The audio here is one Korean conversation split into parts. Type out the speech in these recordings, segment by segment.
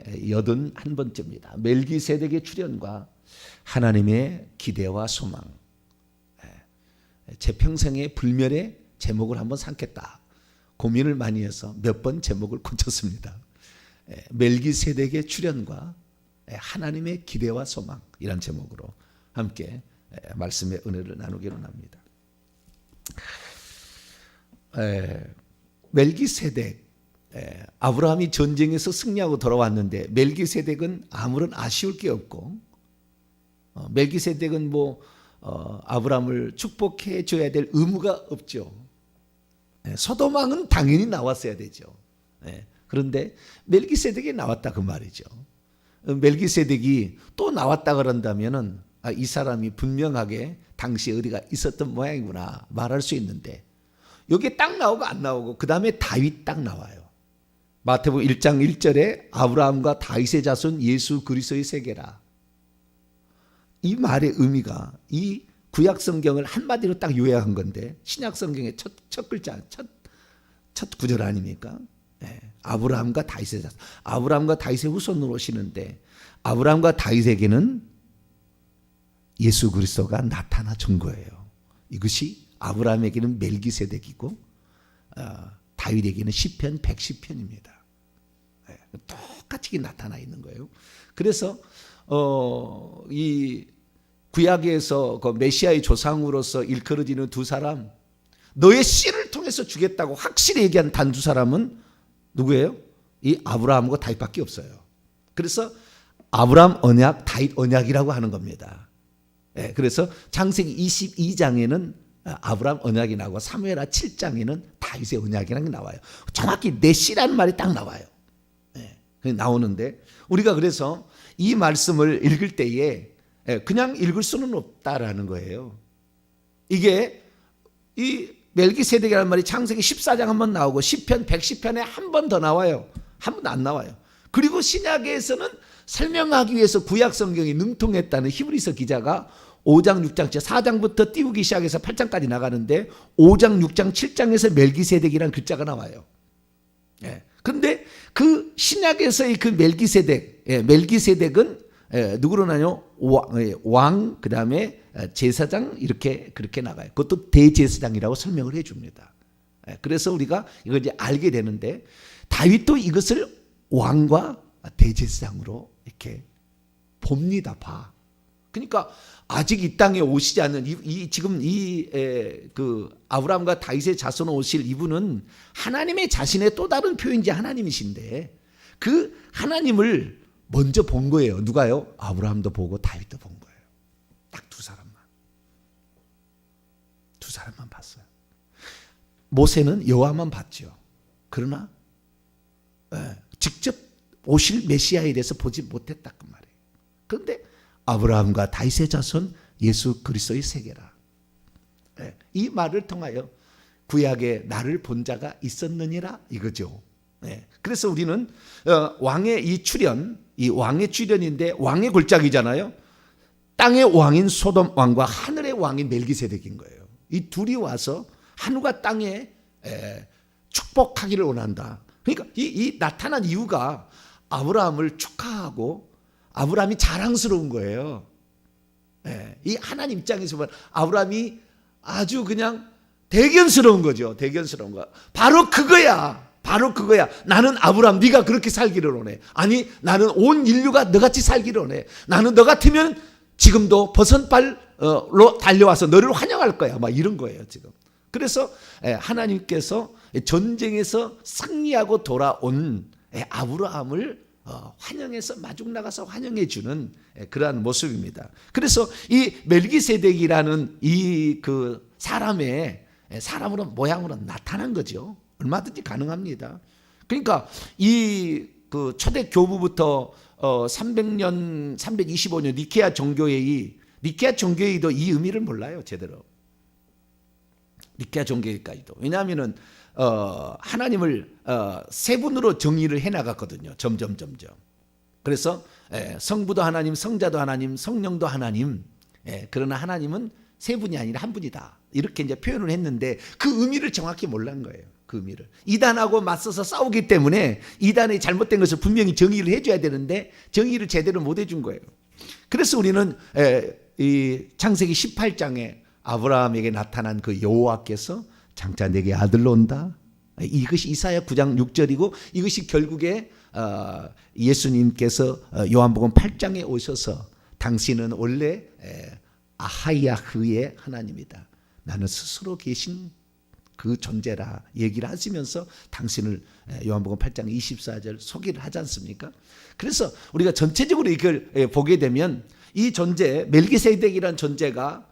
81번째입니다. 멜기세덱의 출현과 하나님의 기대와 소망. 제 평생의 불멸의 제목을 한번 삼겠다. 고민을 많이 해서 몇 번 제목을 고쳤습니다. 멜기세덱의 출현과 하나님의 기대와 소망, 이란 제목으로 함께 말씀의 은혜를 나누기로 합니다. 멜기세덱, 아브라함이 전쟁에서 승리하고 돌아왔는데 멜기세덱은 아무런 아쉬울 게 없고, 멜기세덱은 아브라함을 축복해 줘야 될 의무가 없죠. 소돔 왕은 당연히 나왔어야 되죠. 그런데 멜기세덱이 나왔다 그 말이죠. 멜기세덱이 또 나왔다 그런다면은 이 사람이 분명하게 당시 어디가 있었던 모양이구나 말할 수 있는데, 여기에 딱 나오고 안 나오고 그 다음에 다윗 딱 나와요. 마태복음 1장 1절에 아브라함과 다윗의 자손 예수 그리스도의 세계라. 이 말의 의미가 이 구약 성경을 한마디로 딱 요약한 건데, 신약 성경의 첫 글자, 첫 구절 아닙니까? 아브라함과 다윗의 자손. 아브라함과 다윗의 후손으로 오시는데, 아브라함과 다윗에게는 예수 그리스도가 나타나 준 거예요. 이것이 아브라함에게는 멜기세덱이고 다윗에게는 시편 110편입니다. 똑같이 나타나 있는 거예요. 그래서 이 구약에서 그 메시아의 조상으로서 일컬어지는 두 사람, 너의 씨를 통해서 주겠다고 확실히 얘기한 단 두 사람은 누구예요? 이 아브라함과 다윗밖에 없어요. 그래서 아브라함 언약, 다윗 언약이라고 하는 겁니다. 그래서 창세기 22장에는 아브라함 언약이 나오고 사무엘하 7장에는 다윗의 언약이라는 게 나와요. 정확히 내 씨라는 말이 딱 나와요. 나오는데, 우리가 그래서 이 말씀을 읽을 때에 그냥 읽을 수는 없다라는 거예요. 이게 이 멜기세덱이라는 말이 창세기 14장 한 번 나오고 시편 110편에 한 번 더 나와요. 한 번도 안 나와요. 그리고 신약에서는 설명하기 위해서 구약 성경이 능통했다는 히브리서 기자가 5장 6장 4장부터 띄우기 시작해서 8장까지 나가는데 5장 6장 7장에서 멜기세덱이라는 글자가 나와요. 그런데 그 신약에서의 그 멜기세덱, 멜기세덱은 누구로 나요? 왕, 그 다음에 제사장, 그렇게 나가요. 그것도 대제사장이라고 설명을 해줍니다. 그래서 우리가 이걸 이제 알게 되는데, 다윗도 이것을 왕과 대제사장으로 이렇게 봅니다. 봐. 그러니까 아직 이 땅에 오시지 않는 지금 그 아브라함과 다윗의 자손으로 오실 이분은 하나님의 자신의 또 다른 표현이지 하나님이신데, 그 하나님을 먼저 본 거예요. 누가요? 아브라함도 보고 다윗도 본 거예요. 딱 두 사람만 봤어요. 모세는 여호와만 봤죠. 그러나 직접 오실 메시아에 대해서 보지 못했다 그 말이에요. 그런데 아브라함과 다윗의 자손 예수 그리스도의 세계라. 이 말을 통하여 구약에 나를 본 자가 있었느니라 이거죠. 그래서 우리는 왕의 이 출현, 이 왕의 출현인데 왕의 골짜기잖아요. 땅의 왕인 소돔 왕과 하늘의 왕인 멜기세덱인 거예요. 이 둘이 와서 하늘과 땅에 축복하기를 원한다. 그러니까 이 나타난 이유가 아브라함을 축하하고 아브라함이 자랑스러운 거예요. 이 하나님 입장에서 보면 아브라함이 아주 그냥 대견스러운 거죠. 대견스러운 거. 바로 그거야. 나는 아브라함, 네가 그렇게 살기를 원해. 아니, 나는 온 인류가 너같이 살기를 원해. 나는 너 같으면 지금도 버선발로 달려와서 너를 환영할 거야. 막 이런 거예요, 지금. 그래서 하나님께서 전쟁에서 승리하고 돌아온 아브라함을 환영해서 마중 나가서 환영해 주는 그러한 모습입니다. 그래서 이 멜기세덱이라는 이 그 사람으로 모양으로 나타난 거죠. 얼마든지 가능합니다. 그러니까 이 그 초대 교부부터 300년 325년 니케아 종교회의도 이 의미를 몰라요, 제대로. 니케아 종교회의까지도. 왜냐하면은 하나님을 세 분으로 정의를 해 나갔거든요. 점점. 그래서 성부도 하나님, 성자도 하나님, 성령도 하나님. 그러나 하나님은 세 분이 아니라 한 분이다. 이렇게 이제 표현을 했는데 그 의미를 정확히 몰란 거예요. 그 의미를. 이단하고 맞서서 싸우기 때문에 이단의 잘못된 것을 분명히 정의를 해줘야 되는데 정의를 제대로 못 해준 거예요. 그래서 우리는 이 창세기 18장에 아브라함에게 나타난 그 여호와께서 장차 내게 아들로 온다. 이것이 이사야 9장 6절이고 이것이 결국에 예수님께서 요한복음 8장에 오셔서 당신은 원래 아하야흐의 하나님이다. 나는 스스로 계신 그 존재라 얘기를 하시면서 당신을 요한복음 8장 24절 소개를 하지 않습니까? 그래서 우리가 전체적으로 이걸 보게 되면 이 존재 멜기세덱이라는 존재가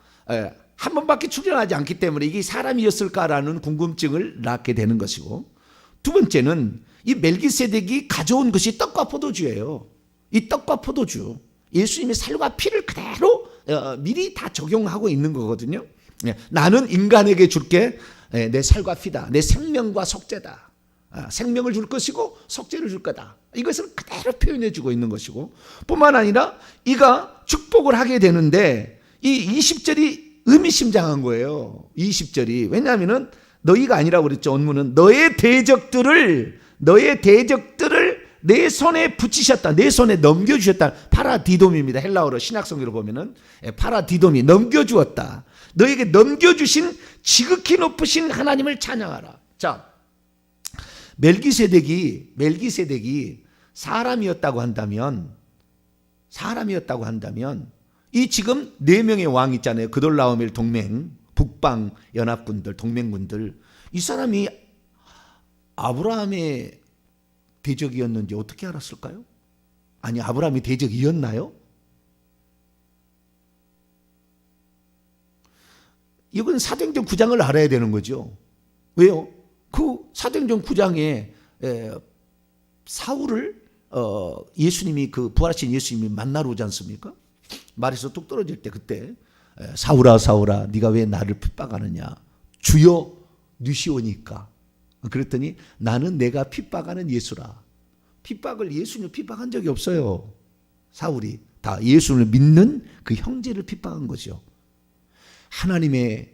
한 번밖에 출현하지 않기 때문에 이게 사람이었을까라는 궁금증을 낳게 되는 것이고, 두 번째는 이 멜기세덱이 가져온 것이 떡과 포도주예요. 이 떡과 포도주, 예수님의 살과 피를 그대로 미리 다 적용하고 있는 거거든요. 나는 인간에게 줄게 내 살과 피다, 내 생명과 속죄다. 생명을 줄 것이고 속죄를 줄 거다. 이것을 그대로 표현해 주고 있는 것이고, 뿐만 아니라 이가 축복을 하게 되는데 이 20절이 의미심장한 거예요. 20절이. 왜냐하면 너희가 아니라고 그랬죠. 원문은 너의 대적들을 내 손에 붙이셨다. 내 손에 넘겨주셨다. 파라디돔입니다. 헬라어로 신약성경으로 보면은 파라디돔이 넘겨주었다. 너에게 넘겨주신 지극히 높으신 하나님을 찬양하라. 자, 멜기세덱이 사람이었다고 한다면 이 지금 4명의 왕 있잖아요. 그돌라오멜 동맹, 북방 연합군들, 동맹군들, 이 사람이 아브라함의 대적이었는지 어떻게 알았을까요? 아니, 아브라함이 대적이었나요? 이건 사도행전 9장을 알아야 되는 거죠. 왜요? 그 사도행전 9장에 사울을 예수님이 그 부활하신 예수님이 만나러 오지 않습니까? 말에서 뚝 떨어질 때 그때 사울아 사울아 네가 왜 나를 핍박하느냐, 주여 누시오니까. 그랬더니 나는 내가 핍박하는 예수라. 핍박을 예수님 핍박한 적이 없어요. 사울이 다 예수를 믿는 그 형제를 핍박한 거죠. 하나님의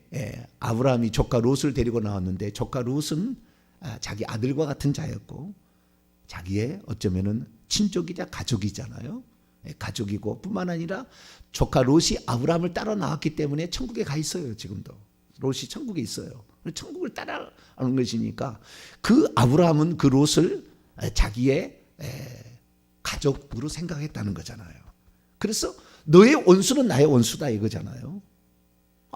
아브라함이 조카 롯을 데리고 나왔는데 조카 롯은 자기 아들과 같은 자였고 자기의 어쩌면은 친족이자 가족이잖아요. 가족이고 뿐만 아니라 조카 롯이 아브라함을 따라 나왔기 때문에 천국에 가 있어요. 지금도 롯이 천국에 있어요. 천국을 따라가는 것이니까 그 아브라함은 그 롯을 자기의 가족으로 생각했다는 거잖아요. 그래서 너의 원수는 나의 원수다 이거잖아요.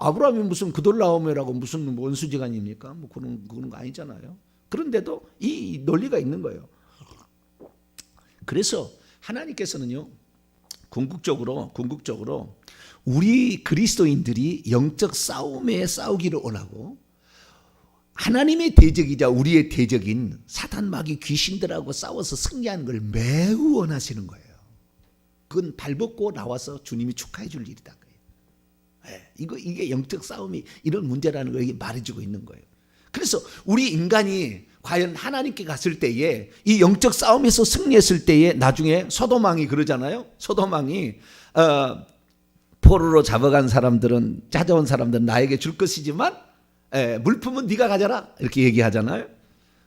아브라함이 무슨 그돌라오멜하고 무슨 원수지간입니까? 뭐 그런 거 아니잖아요. 그런데도 이 논리가 있는 거예요. 그래서 하나님께서는요, 궁극적으로 우리 그리스도인들이 영적 싸움에 싸우기를 원하고 하나님의 대적이자 우리의 대적인 사탄 마귀 귀신들하고 싸워서 승리하는 걸 매우 원하시는 거예요. 그건 발벗고 나와서 주님이 축하해 줄 일이다. 이게 영적 싸움이 이런 문제라는 걸 말해주고 있는 거예요. 그래서 우리 인간이 과연 하나님께 갔을 때에 이 영적 싸움에서 승리했을 때에 나중에 소돔왕이 그러잖아요. 소돔왕이 포로로 잡아간 사람들은, 찾아온 사람들은 나에게 줄 것이지만 물품은 네가 가져라 이렇게 얘기하잖아요.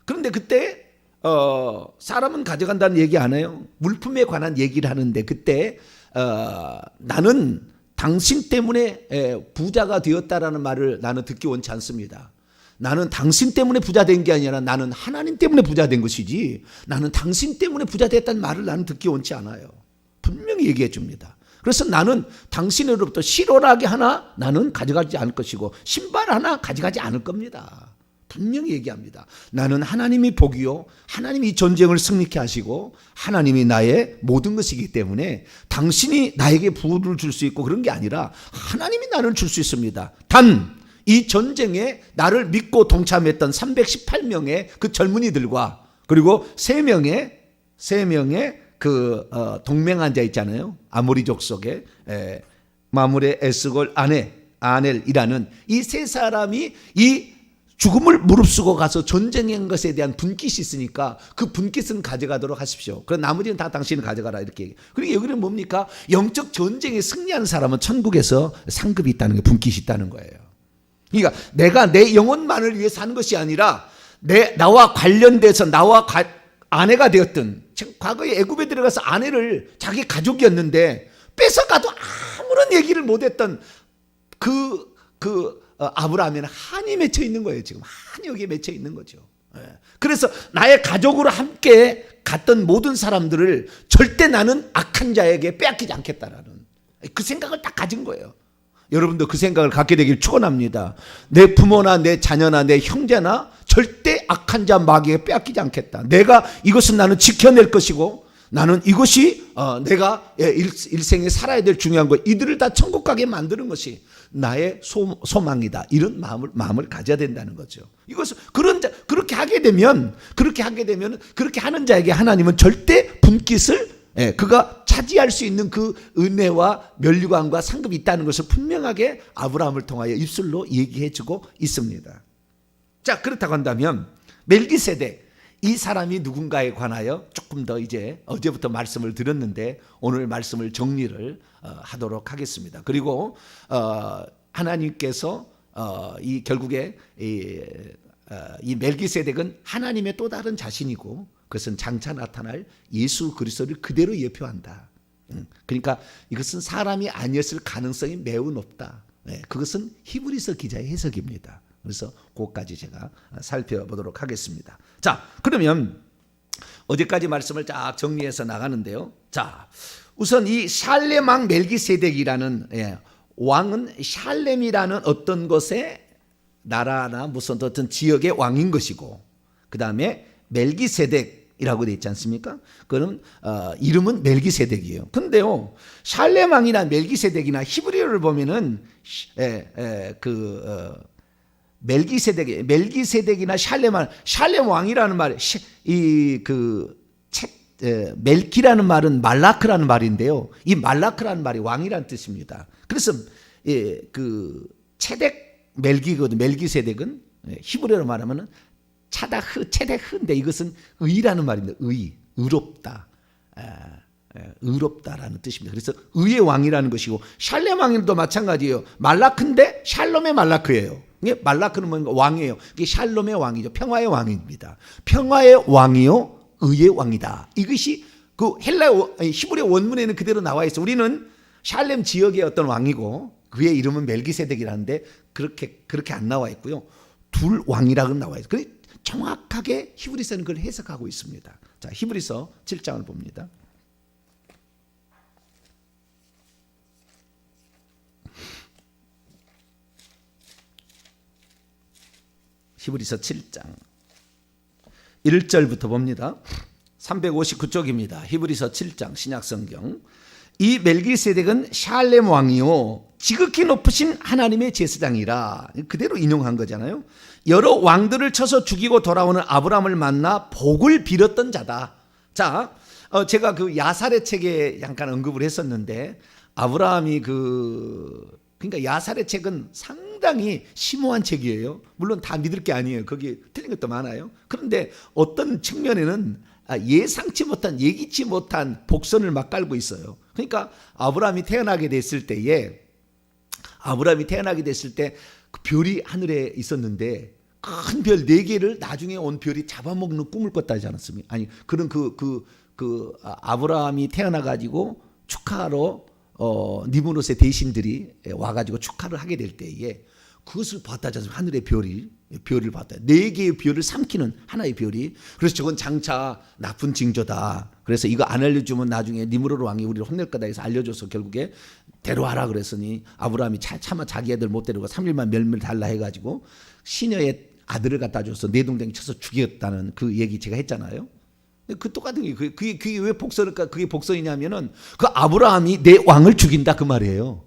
그런데 그때 사람은 가져간다는 얘기 안 해요. 물품에 관한 얘기를 하는데 그때 나는 당신 때문에 부자가 되었다라는 말을 나는 듣기 원치 않습니다. 나는 당신 때문에 부자 된 게 아니라 나는 하나님 때문에 부자 된 것이지 나는 당신 때문에 부자 됐다는 말을 나는 듣기 원치 않아요. 분명히 얘기해 줍니다. 그래서 나는 당신으로부터 실오라기 하나 나는 가져가지 않을 것이고 신발 하나 가져가지 않을 겁니다. 분명히 얘기합니다. 나는 하나님이 복이요 하나님이 이 전쟁을 승리케 하시고 하나님이 나의 모든 것이기 때문에 당신이 나에게 부를 줄 수 있고 그런 게 아니라 하나님이 나를 줄 수 있습니다. 단 이 전쟁에 나를 믿고 동참했던 318명의 그 젊은이들과 그리고 3명의 그 동맹한 자 있잖아요. 아모리 족속의 마므레, 에스골, 아넬이라는 이 세 사람이 이 죽음을 무릅쓰고 가서 전쟁한 것에 대한 분깃이 있으니까 그 분깃은 가져가도록 하십시오. 그럼 나머지는 다 당신이 가져가라 이렇게 얘기해요. 그리고 여기는 뭡니까? 영적 전쟁에 승리한 사람은 천국에서 상급이 있다는 게 분깃이 있다는 거예요. 그러니까 내가 내 영혼만을 위해 사는 것이 아니라 나와 관련돼서 아내가 되었던, 과거에 애굽에 들어가서 아내를 자기 가족이었는데 뺏어가도 아무런 얘기를 못했던 아브라함에는 한이 맺혀 있는 거예요. 지금 한이 여기에 맺혀 있는 거죠. 그래서 나의 가족으로 함께 갔던 모든 사람들을 절대 나는 악한 자에게 빼앗기지 않겠다라는 그 생각을 딱 가진 거예요. 여러분도 그 생각을 갖게 되길 축원합니다. 내 부모나 내 자녀나 내 형제나 절대 악한 자 마귀에게 빼앗기지 않겠다. 내가 이것은 나는 지켜낼 것이고, 나는 이것이 내가 일생에 살아야 될 중요한 것, 이들을 다 천국 가게 만드는 것이 나의 소망이다. 이런 마음을 가져야 된다는 거죠. 이것을 그렇게 하게 되면 그렇게 하는 자에게 하나님은 절대 분깃을 그가 차지할 수 있는 그 은혜와 면류관과 상급이 있다는 것을 분명하게 아브라함을 통하여 입술로 얘기해 주고 있습니다. 자, 그렇다고 한다면 멜기세덱, 이 사람이 누군가에 관하여 조금 더 이제 어제부터 말씀을 드렸는데 오늘 말씀을 정리를 하도록 하겠습니다. 그리고 하나님께서 결국에 이 멜기세덱은 하나님의 또 다른 자신이고, 그것은 장차 나타날 예수 그리스도를 그대로 예표한다. 그러니까 이것은 사람이 아니었을 가능성이 매우 높다. 그것은 히브리서 기자의 해석입니다. 그래서 그것까지 제가 살펴보도록 하겠습니다. 자, 그러면 어제까지 말씀을 쫙 정리해서 나가는데요. 자, 우선 이 샬렘 왕 멜기세덱이라는 왕은 샬렘이라는 어떤 것의 나라나 무슨 어떤 지역의 왕인 것이고, 그 다음에 멜기세덱이라고 되어 있지 않습니까? 그럼 이름은 멜기세덱이에요. 근데요, 샬렘 왕이나 멜기세덱이나 히브리어를 보면은 멜기세덱이나 샬렘 왕이라는 말, 멜키라는 말은 말라크라는 말인데요. 이 말라크라는 말이 왕이라는 뜻입니다. 그래서 그 체덱 멜기거든. 멜기세덱은 히브리어로 말하면은 체덱흐인데 이것은 의라는 말입니다. 의롭다. 의롭다라는 뜻입니다. 그래서 의의 왕이라는 것이고, 샬렘 왕도 마찬가지예요. 말라크인데 샬롬의 말라크예요. 이게 말라크는 뭔가 왕이에요. 이게 샬롬의 왕이죠. 평화의 왕입니다. 평화의 왕이요, 의의 왕이다. 이것이 그 히브리 원문에는 그대로 나와 있어. 우리는 샬렘 지역의 어떤 왕이고 그의 이름은 멜기세덱이라는데 그렇게 안 나와 있고요. 둘 왕이라고 나와 있어요. 정확하게 히브리서는 그걸 해석하고 있습니다. 자, 히브리서 7장을 봅니다. 히브리서 7장 1절부터 봅니다. 359쪽입니다. 히브리서 7장 신약성경. 이 멜기세덱은 샬렘 왕이요 지극히 높으신 하나님의 제사장이라. 그대로 인용한 거잖아요. 여러 왕들을 쳐서 죽이고 돌아오는 아브라함을 만나 복을 빌었던 자다. 자, 제가 그 야살의 책에 잠깐 언급을 했었는데, 아브라함이 그러니까 야살의 책은 상당히 심오한 책이에요. 물론 다 믿을 게 아니에요. 거기 틀린 것도 많아요. 그런데 어떤 측면에는 예상치 못한, 예기치 못한 복선을 막 깔고 있어요. 그러니까 아브라함이 태어나게 됐을 때 그 별이 하늘에 있었는데 큰 별 4개를 나중에 온 별이 잡아먹는 꿈을 꿨다 하지 않았습니까? 아니, 그런 아브라함이 태어나가지고 축하로 니무롯의 대신들이 와가지고 축하를 하게 될 때에 그것을 봤다지 않습니까? 하늘의 별을 봤다. 4개의 별을 삼키는 하나의 별이. 그래서 저건 장차 나쁜 징조다. 그래서 이거 안 알려주면 나중에 니무롯 왕이 우리를 혼낼 거다 해서 알려줘서 결국에 데려와라 그랬으니 아브라함이 차마 자기 애들 못 데리고 3일만 멸물 달라 해가지고 시녀의 아들을 갖다 줘서 내동댕이 쳐서 죽였다는 그 얘기 제가 했잖아요. 그 똑같은 게 그게 왜 복선일까? 그게 복선이냐면은 그 아브라함이 내 왕을 죽인다 그 말이에요.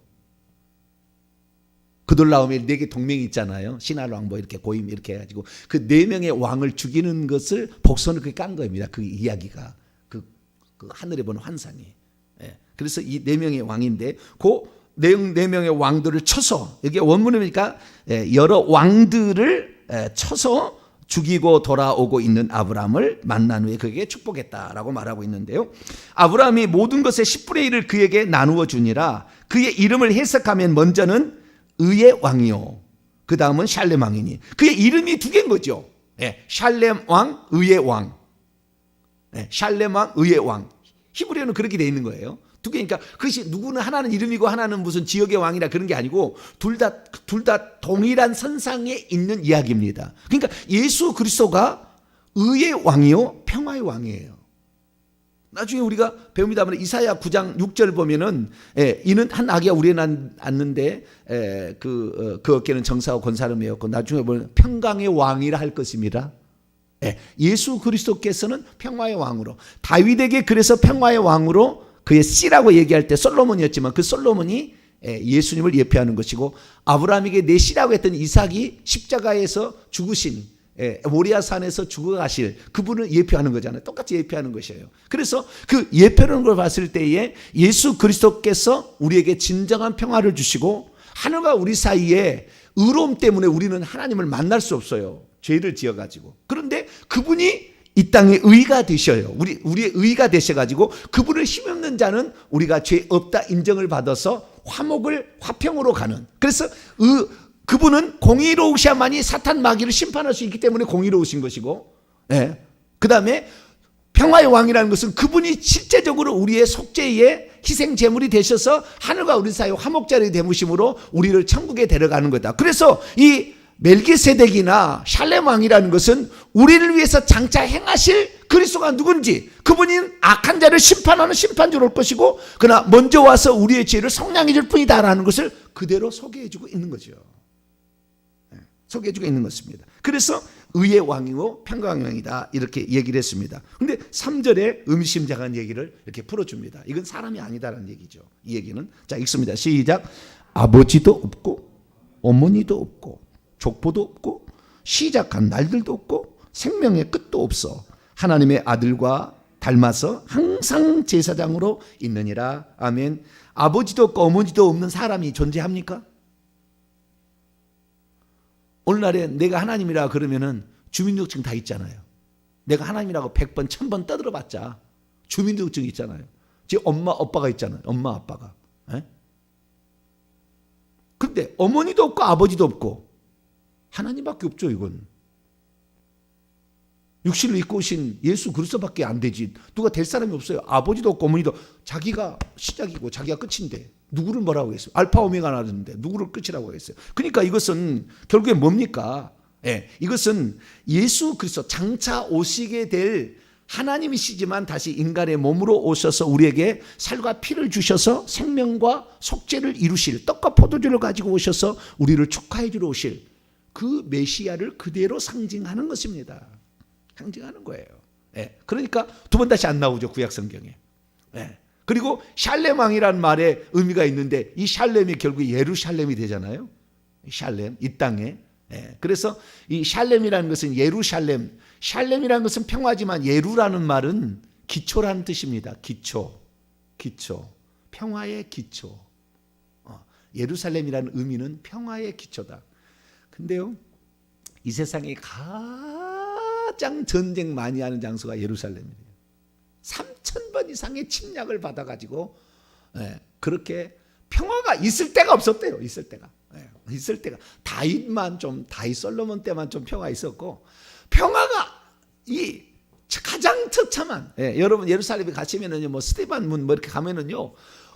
그돌라오멜 4개 동맹이 있잖아요. 시날 왕 뭐 이렇게 고임 이렇게 해가지고 그 4명의 왕을 죽이는 것을 복선을 그렇게 깐 겁니다. 그 이야기가 그 하늘에 보는 환상이. 그래서 이 4명의 왕인데 그 4명의 왕들을 쳐서, 이게 원문에 보니까 여러 왕들을 쳐서 죽이고 돌아오고 있는 아브라함을 만난 후에 그에게 축복했다라고 말하고 있는데요. 아브라함이 모든 것의 10분의 1을 그에게 나누어 주니라. 그의 이름을 해석하면 먼저는 의의 왕이요, 그 다음은 샬렘 왕이니. 그의 이름이 2개인 거죠. 샬렘 왕, 의의 왕. 샬렘 왕, 의의 왕. 히브리어는 그렇게 돼 있는 거예요. 두 개니까 그것이 누구는 하나는 이름이고 하나는 무슨 지역의 왕이라 그런 게 아니고 둘 다 동일한 선상에 있는 이야기입니다. 그러니까 예수 그리스도가 의의 왕이요 평화의 왕이에요. 나중에 우리가 배웁니다만 이사야 9장 6절 보면은 이는 한 아기가 우리에 낳는데 그 어깨는 정사와 권사름이었고 나중에 보면 평강의 왕이라 할 것입니다. 예수 그리스도께서는 평화의 왕으로 다윗에게 그래서 평화의 왕으로 그의 씨라고 얘기할 때 솔로몬이었지만 그 솔로몬이 예수님을 예표하는 것이고 아브라함에게 내 씨라고 했던 이삭이 십자가에서 죽으신 모리아 산에서 죽어가실 그분을 예표하는 거잖아요. 똑같이 예표하는 것이에요. 그래서 그 예표하는 걸 봤을 때에 예수 그리스도께서 우리에게 진정한 평화를 주시고 하늘과 우리 사이에 의로움 때문에 우리는 하나님을 만날 수 없어요. 죄를 지어가지고. 그런데 그분이 이 땅에 의가 되셔요. 우리의 의가 되셔가지고 그분을 힘없는 자는 우리가 죄 없다 인정을 받아서 화평으로 가는. 그래서 그분은 공의로우셔야만이 사탄 마귀를 심판할 수 있기 때문에 공의로우신 것이고, 그 다음에 평화의 왕이라는 것은 그분이 실제적으로 우리의 속죄의 희생 제물이 되셔서 하늘과 우리 사이 화목자리 되무심으로 우리를 천국에 데려가는 거다. 그래서 이 멜기세덱이나 샬렘 왕이라는 것은 우리를 위해서 장차 행하실 그리스도가 누군지, 그분이 악한 자를 심판하는 심판주로 올 것이고 그러나 먼저 와서 우리의 죄를 성량해 줄 뿐이다라는 것을 그대로 소개해 주고 있는 거죠. 소개해 주고 있는 것입니다. 그래서 의의 왕이고 평강의 왕이다 이렇게 얘기를 했습니다. 그런데 3절에 의미심장한 얘기를 이렇게 풀어줍니다. 이건 사람이 아니다라는 얘기죠. 이 얘기는 자 읽습니다. 시작. 아버지도 없고 어머니도 없고 족보도 없고 시작한 날들도 없고 생명의 끝도 없어 하나님의 아들과 닮아서 항상 제사장으로 있느니라. 아멘. 아버지도 없고 어머니도 없는 사람이 존재합니까? 오늘날에 내가 하나님이라 그러면은 주민등록증 다 있잖아요. 내가 하나님이라고 100번 1000번 떠들어봤자 주민등록증 있잖아요. 제 엄마 아빠가 있잖아요. 엄마 아빠가. 그런데 어머니도 없고 아버지도 없고 하나님밖에 없죠. 이건 육신을 입고 오신 예수 그리스도밖에 안 되지. 누가 될 사람이 없어요. 아버지도 없고 어머니도. 자기가 시작이고 자기가 끝인데 누구를 뭐라고 했어요? 알파 오메가 나는데 누구를 끝이라고 했어요? 그러니까 이것은 결국에 뭡니까? 이것은 예수 그리스도 장차 오시게 될 하나님이시지만 다시 인간의 몸으로 오셔서 우리에게 살과 피를 주셔서 생명과 속죄를 이루실, 떡과 포도주를 가지고 오셔서 우리를 축하해 주러 오실 그 메시아를 그대로 상징하는 것입니다. 상징하는 거예요. 그러니까 두 번 다시 안 나오죠, 구약 성경에. 그리고 샬렘 왕이라는 말에 의미가 있는데 이 샬렘이 결국 예루샬렘이 되잖아요. 샬렘, 이 땅에. 그래서 이 샬렘이라는 것은 예루샬렘, 샬렘이라는 것은 평화지만 예루라는 말은 기초라는 뜻입니다. 기초, 평화의 기초. 예루살렘이라는 의미는 평화의 기초다. 근데요, 이 세상에 가장 전쟁 많이 하는 장소가 예루살렘이에요. 3000번 이상의 침략을 받아가지고 그렇게 평화가 있을 때가 없었대요. 있을 때가 다윗 솔로몬 때만 좀 평화 있었고, 평화가 이 가장 처참한 여러분 예루살렘에 가시면은요, 뭐 스데반 문 뭐 이렇게 가면은요,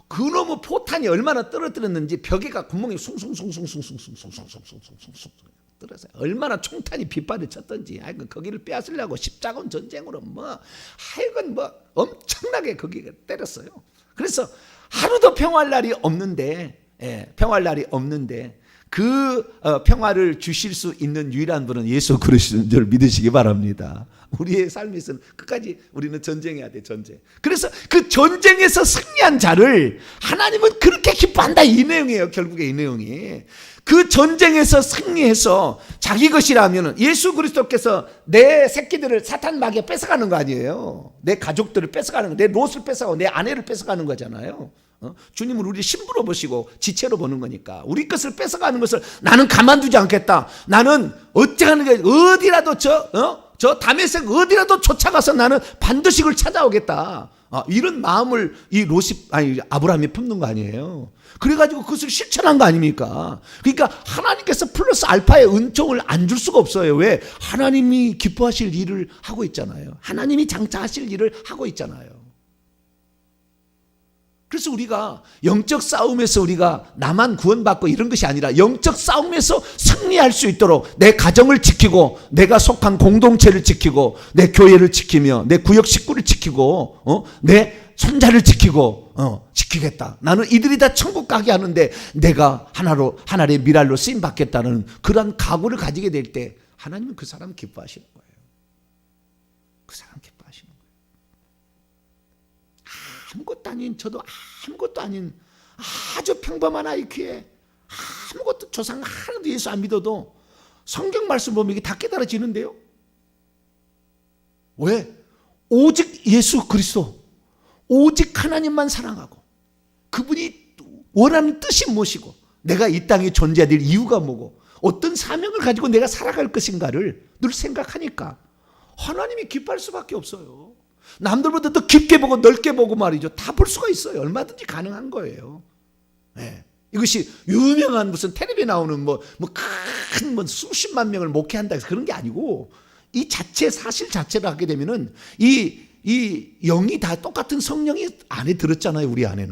그놈의 포탄이 얼마나 떨어뜨렸는지 벽에가 구멍이 숭숭숭숭숭숭숭숭숭숭숭숭 떨어져요. 얼마나 총탄이 빗발을 쳤던지. 거기를 빼앗으려고 십자군 전쟁으로 하여간 엄청나게 거기가 때렸어요. 그래서 하루도 평화할 날이 없는데, 그 평화를 주실 수 있는 유일한 분은 예수 그리스도인 줄 믿으시기 바랍니다. 우리의 삶에서는 끝까지 우리는 전쟁해야 돼, 전쟁. 그래서 그 전쟁에서 승리한 자를 하나님은 그렇게 기뻐한다, 이 내용이에요. 결국에 이 내용이 그 전쟁에서 승리해서 자기 것이라면 예수 그리스도께서 내 새끼들을 사탄 마귀에 뺏어가는 거 아니에요. 내 가족들을 뺏어가는 거, 내 롯을 뺏어가고 내 아내를 뺏어가는 거잖아요. 주님은 우리 신부로 보시고 지체로 보는 거니까 우리 것을 뺏어가는 것을 나는 가만두지 않겠다. 나는 어찌하는 게 어디라도 저 다메섹 어디라도 쫓아가서 나는 반드시 그걸 찾아오겠다. 이런 마음을 아브라함이 품는 거 아니에요. 그래가지고 그것을 실천한 거 아닙니까? 그러니까 하나님께서 플러스 알파의 은총을 안 줄 수가 없어요. 왜? 하나님이 기뻐하실 일을 하고 있잖아요. 하나님이 장차하실 일을 하고 있잖아요. 그래서 우리가 영적 싸움에서 우리가 나만 구원받고 이런 것이 아니라 영적 싸움에서 승리할 수 있도록 내 가정을 지키고 내가 속한 공동체를 지키고 내 교회를 지키며 내 구역 식구를 지키고 내 손자를 지키고 지키겠다. 나는 이들이 다 천국 가게 하는데 내가 하나의 미랄로 쓰임 받겠다는 그런 각오를 가지게 될 때 하나님은 그 사람 기뻐하시는 거예요. 그 사람 기뻐하시는 거예요. 아무것도 아닌 저도 아무것도 아닌 아주 평범한 IQ에 아무것도 조상 하나도 예수 안 믿어도 성경 말씀 보면 이게 다 깨달아지는데요. 왜? 오직 예수 그리스도, 오직 하나님만 사랑하고 그분이 원하는 뜻이 무엇이고 내가 이 땅에 존재해야 될 이유가 뭐고 어떤 사명을 가지고 내가 살아갈 것인가를 늘 생각하니까 하나님이 기뻐할 수밖에 없어요. 남들보다 더 깊게 보고 넓게 보고 말이죠. 다 볼 수가 있어요. 얼마든지 가능한 거예요. 네. 이것이 유명한 무슨 텔레비에 나오는 큰 수십만 명을 목회한다 해서 그런 게 아니고 이 자체 사실 자체를 하게 되면은 이 영이 다 똑같은 성령이 안에 들었잖아요. 우리 안에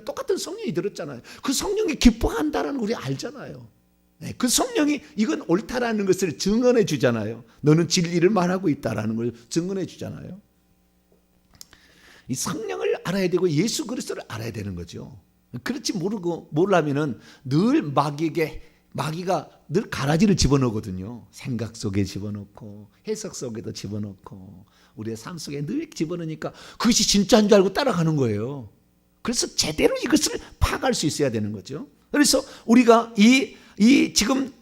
똑같은 성령이 들었잖아요. 그 성령이 기뻐한다는 걸 우리 알잖아요. 네. 그 성령이 이건 옳다라는 것을 증언해 주잖아요. 너는 진리를 말하고 있다라는 걸 증언해 주잖아요. 이 성령을 알아야 되고 예수 그리스도를 알아야 되는 거죠. 그렇지 모르면은 늘 마귀가 늘 가라지를 집어넣거든요. 생각 속에 집어넣고 해석 속에도 집어넣고 우리의 삶 속에 늘 집어넣으니까 그것이 진짜인 줄 알고 따라가는 거예요. 그래서 제대로 이것을 파악할 수 있어야 되는 거죠. 그래서 우리가 지금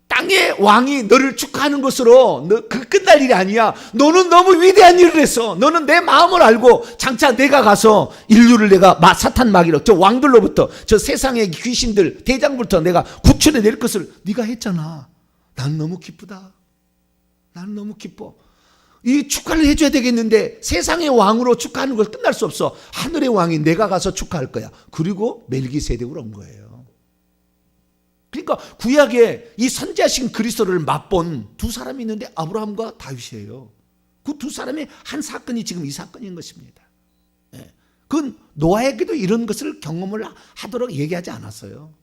땅의 왕이 너를 축하하는 것으로 그 끝날 일이 아니야. 너는 너무 위대한 일을 했어. 너는 내 마음을 알고 장차 내가 가서 인류를 내가 사탄 마귀로 저 왕들로부터 저 세상의 귀신들 대장부터 내가 구출해 낼 것을 네가 했잖아. 난 너무 기쁘다. 나는 너무 기뻐. 이 축하를 해줘야 되겠는데 세상의 왕으로 축하하는 걸 끝날 수 없어. 하늘의 왕이 내가 가서 축하할 거야. 그리고 멜기세덱으로 온 거예요. 그러니까 구약에 이 선지자신 그리스도를 맛본 두 사람이 있는데 아브라함과 다윗이에요. 그 두 사람의 한 사건이 지금 이 사건인 것입니다. 그건 노아에게도 이런 것을 경험을 하도록 얘기하지 않았어요.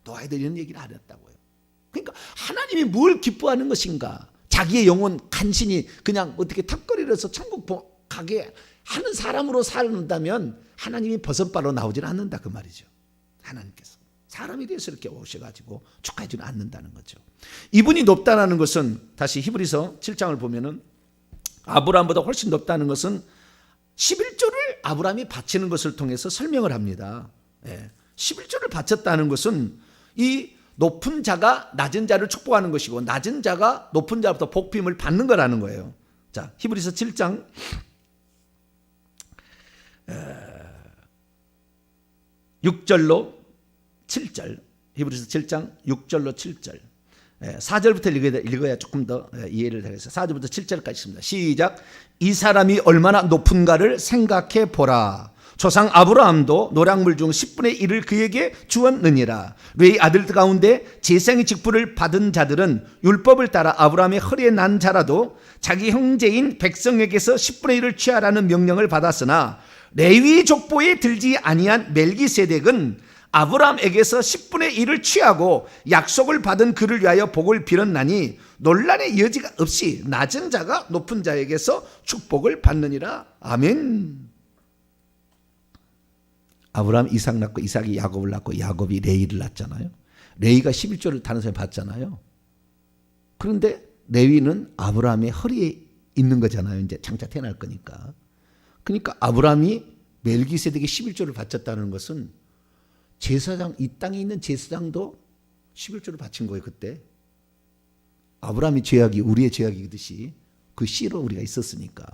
노아에도 이런 얘기를 안 했다고요. 그러니까 하나님이 뭘 기뻐하는 것인가? 자기의 영혼 간신히 그냥 어떻게 턱걸이를 해서 천국 가게 하는 사람으로 살는다면 하나님이 버선발로 나오질 않는다 그 말이죠. 하나님께서. 사람이 돼서 이렇게 오셔가지고 축하해주지 않는다는 거죠. 이분이 높다는 것은 다시 히브리서 7장을 보면은 아브라함보다 훨씬 높다는 것은 11조를 아브라함이 바치는 것을 통해서 설명을 합니다. 11조를 바쳤다는 것은 이 높은 자가 낮은 자를 축복하는 것이고 낮은 자가 높은 자로부터 복빔을 받는 거라는 거예요. 자, 히브리서 7장 6절로 7절, 히브리서 7장 6절로 7절, 4절부터 읽어야 조금 더 이해를 되겠어요. 4절부터 7절까지 있습니다. 시작. 이 사람이 얼마나 높은가를 생각해 보라. 조상 아브라함도 노량물 중 10분의 1을 그에게 주었느니라. 르의 아들 가운데 제사장의 직분을 받은 자들은 율법을 따라 아브라함의 허리에 난 자라도 자기 형제인 백성에게서 10분의 1을 취하라는 명령을 받았으나 레위 족보에 들지 아니한 멜기세덱은 아브라함에게서 10분의 1을 취하고 약속을 받은 그를 위하여 복을 빌었나니 논란의 여지가 없이 낮은 자가 높은 자에게서 축복을 받느니라. 아멘. 아브라함 이삭 낳고 이삭이 야곱을 낳고 야곱이 레위를 낳잖아요. 레위가 11조를 다른 사람이 받잖아요. 그런데 레위는 아브라함의 허리에 있는 거잖아요. 이제 장차 태어날 거니까. 그러니까 아브라함이 멜기세덱이 11조를 바쳤다는 것은 제사장, 이 땅에 있는 제사장도 11조를 바친 거예요. 그때 아브라함의 죄악이 우리의 죄악이듯이 그 씨로 우리가 있었으니까.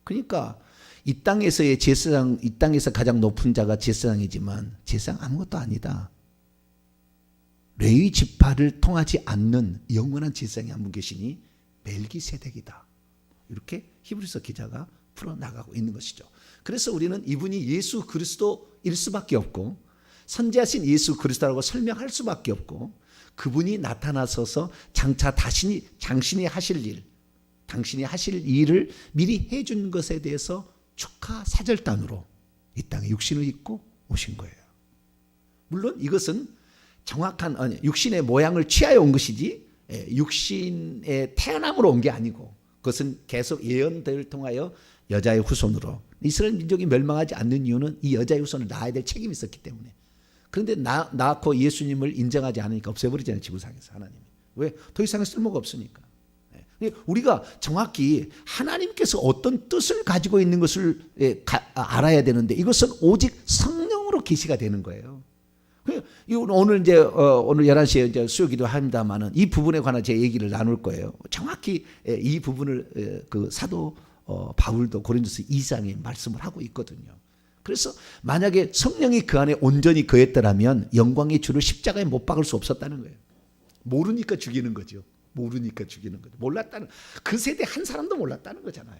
그러니까 이 땅에서의 제사장, 이 땅에서 가장 높은 자가 제사장이지만 제사장 아무것도 아니다. 레위 지파를 통하지 않는 영원한 제사장이 한 분 계시니 멜기세덱이다. 이렇게 히브리서 기자가 풀어나가고 있는 것이죠. 그래서 우리는 이분이 예수 그리스도일 수밖에 없고 선지하신 예수 그리스도라고 설명할 수밖에 없고 그분이 나타나셔서 장차 당신이 하실 일을 미리 해준 것에 대해서 축하 사절단으로 이 땅에 육신을 입고 오신 거예요. 물론 이것은 정확한 육신의 모양을 취하여 온 것이지 육신의 태어남으로 온 게 아니고 그것은 계속 예언들을 통하여 여자의 후손으로 이스라엘 민족이 멸망하지 않는 이유는 이 여자의 후손을 낳아야 될 책임이 있었기 때문에. 그런데 낳고 예수님을 인정하지 않으니까 없애버리잖아요. 지구상에서 하나님이. 왜? 더 이상의 쓸모가 없으니까. 우리가 정확히 하나님께서 어떤 뜻을 가지고 있는 것을 알아야 되는데 이것은 오직 성령으로 계시가 되는 거예요. 오늘 이제 오늘 11시에 이제 수요기도 합니다만은 이 부분에 관한 제 얘기를 나눌 거예요. 정확히 이 부분을 그 사도 바울도 고린도서 2장에 말씀을 하고 있거든요. 그래서 만약에 성령이 그 안에 온전히 거했더라면 영광의 주를 십자가에 못 박을 수 없었다는 거예요. 모르니까 죽이는 거죠. 몰랐다는 그 세대 한 사람도 몰랐다는 거잖아요.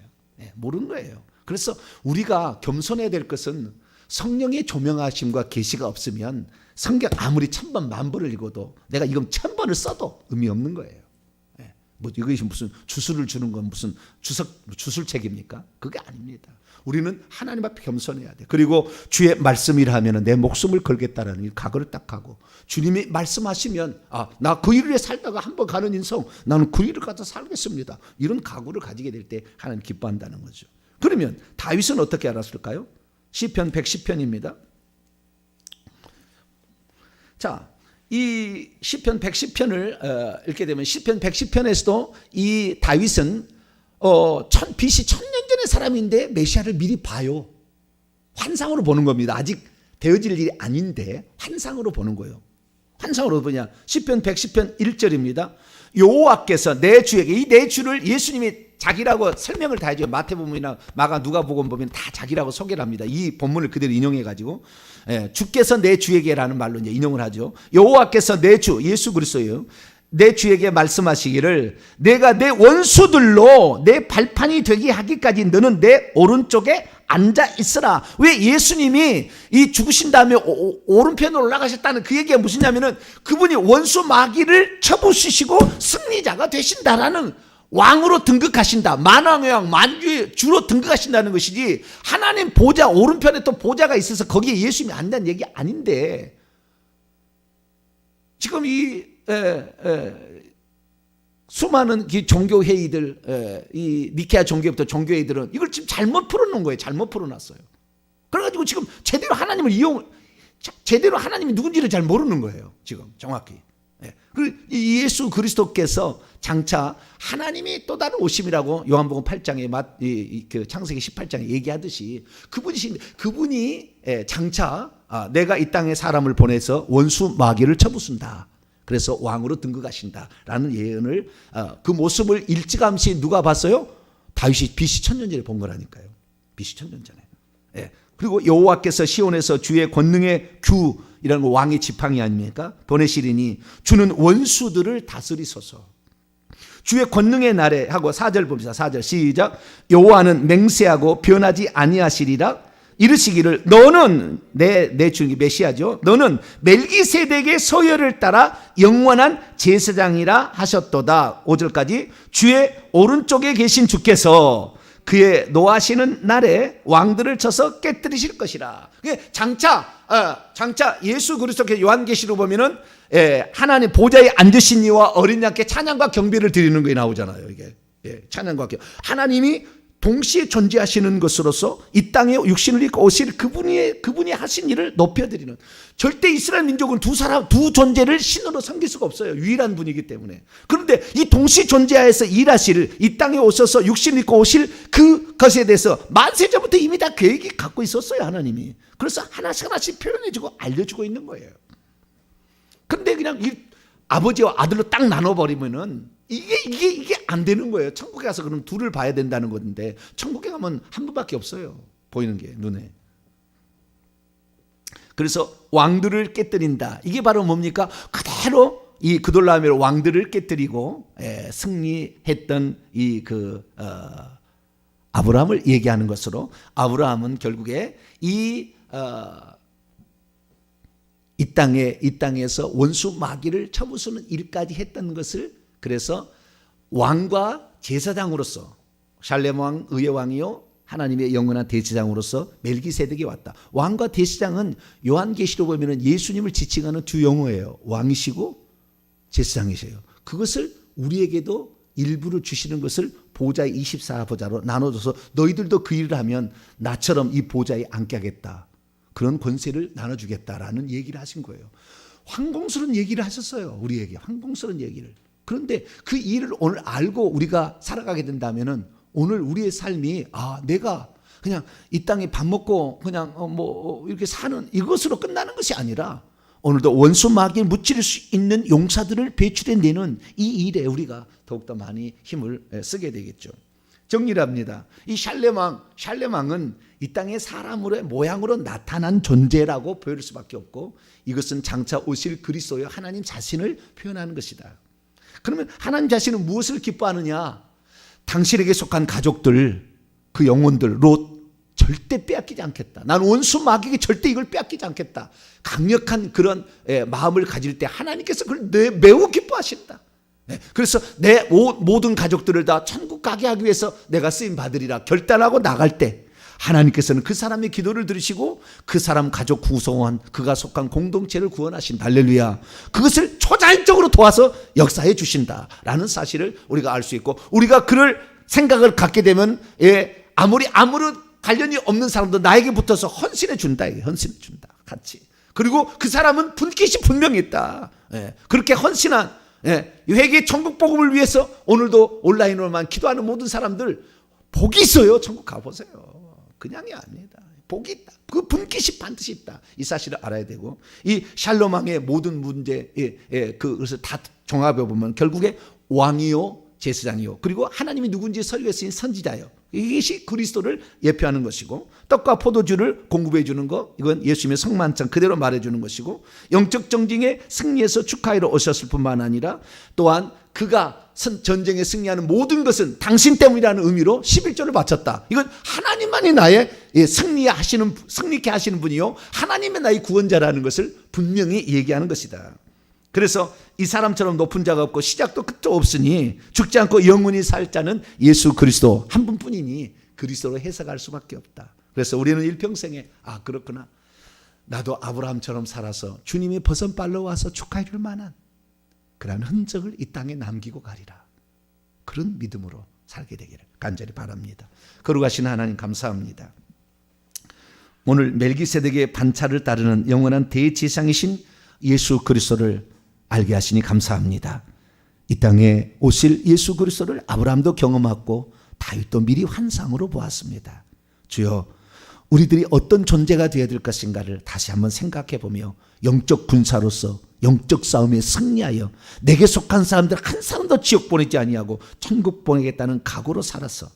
모르는 거예요. 그래서 우리가 겸손해야 될 것은 성령의 조명하심과 계시가 없으면 성경 아무리 1000번 만번을 읽어도 내가 이건 1000번을 써도 의미 없는 거예요. 뭐 이것이 무슨 주술을 주는 건 무슨 주술책입니까? 그게 아닙니다. 우리는 하나님 앞에 겸손해야 돼. 그리고 주의 말씀이라 하면 내 목숨을 걸겠다라는 각오를 딱 하고 주님이 말씀하시면 나 그 일을 살다가 한번 가는 인생 나는 그 일을 갖다 살겠습니다. 이런 각오를 가지게 될 때 하나님 기뻐한다는 거죠. 그러면 다윗은 어떻게 알았을까요? 시편 110편입니다. 자, 이 시편 110편을 읽게 되면 시편 110편에서도 이 다윗은 BC 1000년 전의 사람인데 메시아를 미리 봐요. 환상으로 보는 겁니다. 아직 되어질 일이 아닌데 환상으로 보는 거예요. 환상으로 보냐? 시편 110편 1절입니다. 여호와께서 내 주에게 이 내 주를 예수님이 자기라고 설명을 다 해줘요. 마태복음이나 마가 누가복음 보면 다 자기라고 소개를 합니다. 이 본문을 그대로 인용해가지고 주께서 내 주에게라는 말로 이제 인용을 하죠. 여호와께서 내 주 예수 그리스도예요. 내 주에게 말씀하시기를 내가 내 원수들로 내 발판이 되게 하기까지 너는 내 오른쪽에 앉아 있으라. 왜 예수님이 이 죽으신 다음에 오른편으로 올라가셨다는 그 얘기가 무엇이냐면은 그분이 원수 마귀를 쳐부수시고 승리자가 되신다라는 왕으로 등극하신다. 만왕의 왕 만주의 주로 등극하신다는 것이지 하나님 보좌 오른편에 또 보좌가 있어서 거기에 예수님이 앉는 얘기 아닌데 지금 이 수많은 종교 회의들 이 니케아 종교부터 종교 회의들은 이걸 지금 잘못 풀어놓은 거예요. 잘못 풀어놨어요. 그래가지고 지금 제대로 하나님이 누군지를 잘 모르는 거예요. 지금 정확히. 그리고 예수 그리스도께서 장차 하나님이 또 다른 오심이라고 요한복음 8장에 그 창세기 18장에 얘기하듯이 그분이 장차 내가 이 땅에 사람을 보내서 원수 마귀를 쳐부순다. 그래서 왕으로 등극하신다라는 예언을 그 모습을 일찌감치 누가 봤어요? 다윗이 BC 1000년 전에 본 거라니까요. BC 1000년 전에. 그리고 여호와께서 시온에서 주의 권능의 규이라는 거 왕의 지팡이 아닙니까? 보내시리니 주는 원수들을 다스리소서. 주의 권능의 날에 하고 4절 봅시다. 4절 시작. 여호와는 맹세하고 변하지 아니하시리라. 이르시기를 너는 내 주님 메시아죠. 너는 멜기세덱의 서열을 따라 영원한 제사장이라 하셨도다. 5절까지 주의 오른쪽에 계신 주께서 그의 노하시는 날에 왕들을 쳐서 깨뜨리실 것이라. 장차 예수 그리스도께서 요한계시록 보면은 하나님 보좌에 앉으신 이와 어린 양께 찬양과 경배를 드리는 게 나오잖아요. 이게 찬양과 경배. 하나님이 동시에 존재하시는 것으로서 이 땅에 육신을 입고 오실 그분이 하신 일을 높여드리는. 절대 이스라엘 민족은 두 존재를 신으로 섬길 수가 없어요. 유일한 분이기 때문에. 그런데 이 동시 존재하에서 일하실 이 땅에 오셔서 육신을 입고 오실 그것에 대해서 만세전부터 이미 다 계획이 갖고 있었어요. 하나님이. 그래서 하나씩 표현해주고 알려주고 있는 거예요. 그런데 그냥 이 아버지와 아들로 딱 나눠버리면은 이게 안 되는 거예요. 천국에 가서 그럼 둘을 봐야 된다는 건데 천국에 가면 한 분밖에 없어요. 보이는 게 눈에. 그래서 왕들을 깨뜨린다. 이게 바로 뭡니까? 그대로 이 그돌라오멜 왕들을 깨뜨리고 승리했던 아브라함을 얘기하는 것으로, 아브라함은 결국에 이 땅에서 원수 마귀를 쳐부수는 일까지 했던 것을, 그래서 왕과 제사장으로서, 샬렘 왕 의의 왕이요 하나님의 영원한 대제사장으로서 멜기세덱이 왔다. 왕과 대제사장은 요한계시록 보면은 예수님을 지칭하는 두 용어예요. 왕이시고 제사장이세요. 그것을 우리에게도 일부를 주시는 것을 보좌의 24보좌로 나눠줘서 너희들도 그 일을 하면 나처럼 이 보좌에 앉게 하겠다. 그런 권세를 나눠주겠다라는 얘기를 하신 거예요. 황공스러운 얘기를 하셨어요. 우리에게 황공스러운 얘기를. 그런데 그 일을 오늘 알고 우리가 살아가게 된다면은 오늘 우리의 삶이 내가 그냥 이 땅에 밥 먹고 그냥 이렇게 사는 이것으로 끝나는 것이 아니라 오늘도 원수 마귀에 무찌를 수 있는 용사들을 배출해내는 이 일에 우리가 더욱더 많이 힘을 쓰게 되겠죠. 정리를 합니다. 이 샬렘왕은 이 땅의 사람의 모양으로 나타난 존재라고 보일 수밖에 없고, 이것은 장차 오실 그리스도여 하나님 자신을 표현하는 것이다. 그러면 하나님 자신은 무엇을 기뻐하느냐? 당신에게 속한 가족들, 그 영혼들, 롯 절대 빼앗기지 않겠다. 난 원수 마귀에게 절대 이걸 빼앗기지 않겠다. 강력한 그런 마음을 가질 때 하나님께서 그걸 매우 기뻐하신다. 그래서 내 모든 가족들을 다 천국 가게 하기 위해서 내가 쓰임 받으리라 결단하고 나갈 때 하나님께서는 그 사람의 기도를 들으시고 그 사람 가족 구성원, 그가 속한 공동체를 구원하신다. 할렐루야. 그것을 초자연적으로 도와서 역사해 주신다라는 사실을 우리가 알 수 있고, 우리가 그럴 생각을 갖게 되면 아무런 관련이 없는 사람도 나에게 붙어서 헌신해 준다. 헌신해 준다. 같이. 그리고 그 사람은 분깃이 분명히 있다. 그렇게 헌신한 회개 천국 복음을 위해서 오늘도 온라인으로만 기도하는 모든 사람들 복이 있어요. 천국 가보세요. 그냥이 아니다. 복이 있다. 그 분깃이 반드시 있다. 이 사실을 알아야 되고, 이 샬롬 왕의 모든 문제, 그것을 다 종합해 보면 결국에 왕이요, 제사장이요, 그리고 하나님이 누군지 설교했으니 선지자요. 이것이 그리스도를 예표하는 것이고, 떡과 포도주를 공급해 주는 것, 이건 예수님의 성만찬 그대로 말해 주는 것이고, 영적 정쟁에 승리해서 축하하러 오셨을 뿐만 아니라 또한 그가 전쟁에 승리하는 모든 것은 당신 때문이라는 의미로 11조를 바쳤다. 이건 하나님만이 나의 승리케 하시는 분이요, 하나님의 나의 구원자라는 것을 분명히 얘기하는 것이다. 그래서 이 사람처럼 높은 자가 없고 시작도 끝도 없으니 죽지 않고 영원히 살 자는 예수 그리스도 한 분뿐이니 그리스도로 해석할 수밖에 없다. 그래서 우리는 일평생에 그렇구나, 나도 아브라함처럼 살아서 주님이 버선발로 와서 축하해 줄 만한 그런 흔적을 이 땅에 남기고 가리라. 그런 믿음으로 살게 되기를 간절히 바랍니다. 거룩하신 하나님 감사합니다. 오늘 멜기세덱의 반차를 따르는 영원한 대제사장이신 예수 그리스도를 알게 하시니 감사합니다. 이 땅에 오실 예수 그리스도를 아브라함도 경험하고 다윗도 미리 환상으로 보았습니다. 주여, 우리들이 어떤 존재가 되어야 될 것인가를 다시 한번 생각해 보며 영적 군사로서 영적 싸움에 승리하여 내게 속한 사람들 한 사람도 지옥 보내지 아니하고 천국 보내겠다는 각오로 살아서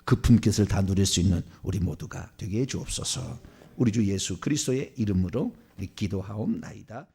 그 품깃을 다 누릴 수 있는 우리 모두가 되게 해 주옵소서. 우리 주 예수 그리스도의 이름으로 기도하옵나이다.